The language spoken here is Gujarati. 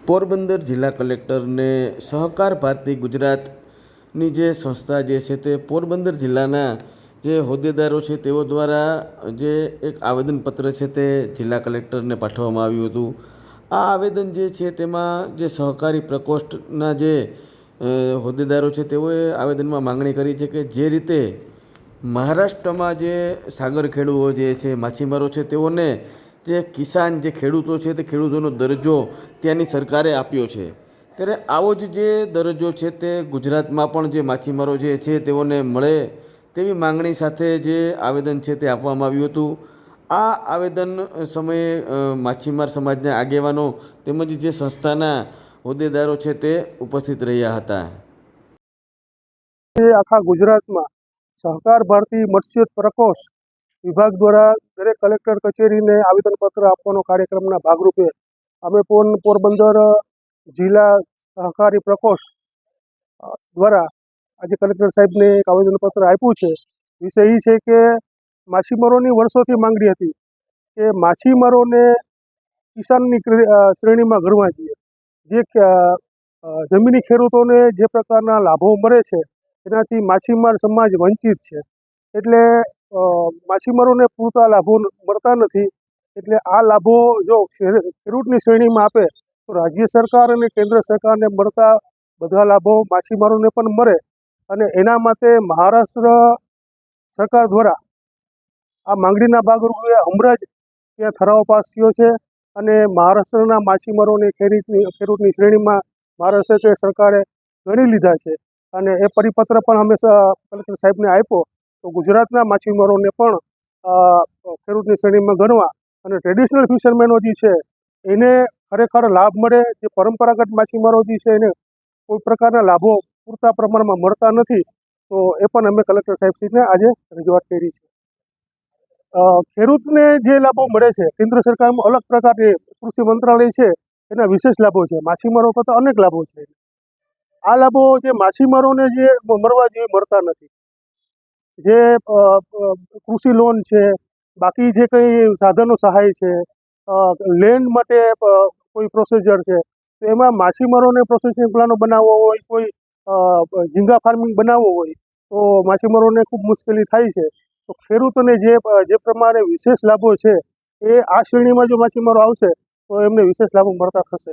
પોરબંદર જિલ્લા કલેક્ટરને સહકાર ભારતી ગુજરાતની જે સંસ્થા જે છે તે પોરબંદર જિલ્લાના જે હોદ્દેદારો છે તેઓ દ્વારા જે એક આવેદનપત્ર છે તે જિલ્લા કલેક્ટરને પાઠવવામાં આવ્યું હતું. આ આવેદન જે છે તેમાં જે સહકારી પ્રકોષ્ઠના જે હોદ્દેદારો છે તેઓએ આવેદનમાં માંગણી કરી છે કે જે રીતે મહારાષ્ટ્રમાં જે સાગર ખેડૂઓ જે છે માછીમારો છે તેઓને જે કિસાન જે ખેડૂતો છે તે ખેડૂતોનો દરજ્જો ત્યાંની સરકારે આપ્યો છે, ત્યારે આવો જ જે દરજ્જો છે તે ગુજરાતમાં પણ જે માછીમારો જે છે તેઓને મળે તેવી માંગણી સાથે જે આવેદન છે તે આપવામાં આવ્યું હતું. આ આવેદન સમયે માછીમાર સમાજના આગેવાનો તેમજ જે સંસ્થાના હોદ્દેદારો છે તે ઉપસ્થિત રહ્યા હતા. આખા ગુજરાતમાં સહકાર ભારતી મત્સ્ય પ્રકોષ્ઠ વિભાગ દ્વારા દરેક કલેક્ટર કચેરીને આવેદનપત્ર આપવાનો કાર્યક્રમના ભાગરૂપે અમે પોરબંદર જિલ્લા સહકારી પ્રકોષ્ઠ દ્વારા આજે કલેક્ટર સાહેબને એક આવેદનપત્ર આપ્યું છે. વિષય એ છે કે માછીમારોની વર્ષોથી માંગણી હતી કે માછીમારોને કિસાનની શ્રેણીમાં ગણવા જોઈએ. જે જમીની ખેડૂતોને જે પ્રકારના લાભો મળે છે એનાથી માછીમાર સમાજ વંચિત છે. એટલે માછીમારોને પૂરતા લાભો મળતા નથી. એટલે આ લાભો જો ખેડૂતની શ્રેણીમાં આપે તો રાજ્ય સરકાર અને કેન્દ્ર સરકારને મળતા બધા લાભો માછીમારોને પણ મળે. અને એના માટે મહારાષ્ટ્ર સરકાર દ્વારા આ માંગણીના ભાગરૂપે હમણાં જ ત્યાં ઠરાવ પાસ થયો છે અને મહારાષ્ટ્રના માછીમારોને ખેડૂતની શ્રેણીમાં મહારાષ્ટ્ર સરકારે ગણી લીધા છે. અને એ પરિપત્ર પણ અમે કલેક્ટર સાહેબને આપ્યો તો ગુજરાતના માછીમારોને પણ ખેડૂતની શ્રેણીમાં ગણવા અને ટ્રેડિશનલ ફિશરમેનો જે છે એને ખરેખર લાભ મળે. જે પરંપરાગત માછીમારો જે છે એને કોઈ પ્રકારના લાભો પૂરતા પ્રમાણમાં મળતા નથી. તો એ પણ અમે કલેક્ટર સાહેબશ્રીને આજે રજૂઆત કરી છે. ખેડૂતને જે લાભો મળે છે કેન્દ્ર સરકારમાં અલગ પ્રકારની કૃષિ મંત્રાલય છે એના વિશેષ લાભો છે. માછીમારો કરતાં અનેક લાભો છે. આ લાભો જે માછીમારોને જે મળવા જોઈએ મળતા નથી. જે કૃષિ લોન છે, બાકી જે કંઈ સાધનો સહાય છે, લેન્ડ માટે કોઈ પ્રોસિજર છે, તો એમાં માછીમારોને પ્રોસેસિંગ પ્લાનો બનાવવો હોય, કોઈ ઝીંગા ફાર્મિંગ બનાવવો હોય તો માછીમારોને ખૂબ મુશ્કેલી થાય છે. તો ખેડૂતોને જે પ્રમાણે વિશેષ લાભો છે એ આ શ્રેણીમાં જો માછીમારો આવશે તો એમને વિશેષ લાભો મળતા થશે.